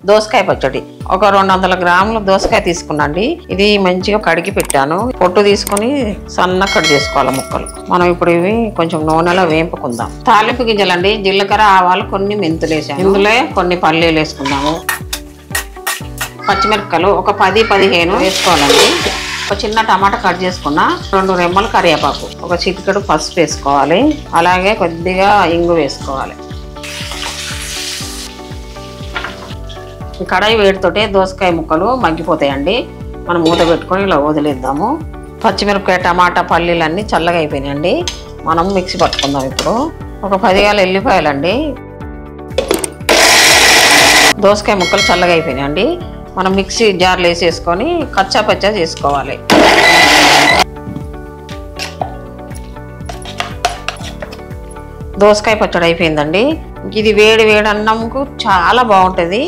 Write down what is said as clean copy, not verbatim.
దోసకాయ పచ్చడి. ఒక 200 గ్రాముల దోసకాయ తీసుకున్నాండి. ఇది మంచిగా కడిగి పెట్టాను. పొట్టు తీసుకొని సన్నగా కట్ చేసుకోవాలి ముక్కలు. మనం ఇప్పుడు ఇవి కొంచెం నూనెలో వేపుకుందాం. తాలింపు గింజలండి, జీలకర్ర, ఆవాలు, కొన్ని మెంతులు వేసాను. ఇందులో కొన్ని పల్లీలు వేసుకుందాము. పచ్చిమిరపకాయలు ఒక 10-15 వేసుకోవాలండి. ఒక చిన్న టమాటా కట్ చేసుకున్న, 2 రెమ్మలు కరివేపాకు, ఒక చిటికెడు పసుపు వేసుకోవాలి. అలాగే కొద్దిగా ఇంగు వేసుకోవాలి. ఈ కడాయి వేడితోటే దోసకాయ ముక్కలు మగ్గిపోతాయండి. మనం మూత పెట్టుకొని ఇలా వదిలేద్దాము. పచ్చిమిరపకాయ, టమాటా, పల్లీలు అన్నీ చల్లగా అయిపోయినాయండి. మనం మిక్సీ పట్టుకుందాం. ఇప్పుడు ఒక 10 ఎల్లిపాయలండి. దోసకాయ ముక్కలు చల్లగా అయిపోయినాయండి. మనం మిక్సీ జార్లో వేసేసుకొని కచ్చా పచ్చా చేసుకోవాలి. దోసకాయ పచ్చడి అయిపోయిందండి. ఇది వేడి వేడి అన్నంకు చాలా బాగుంటుంది.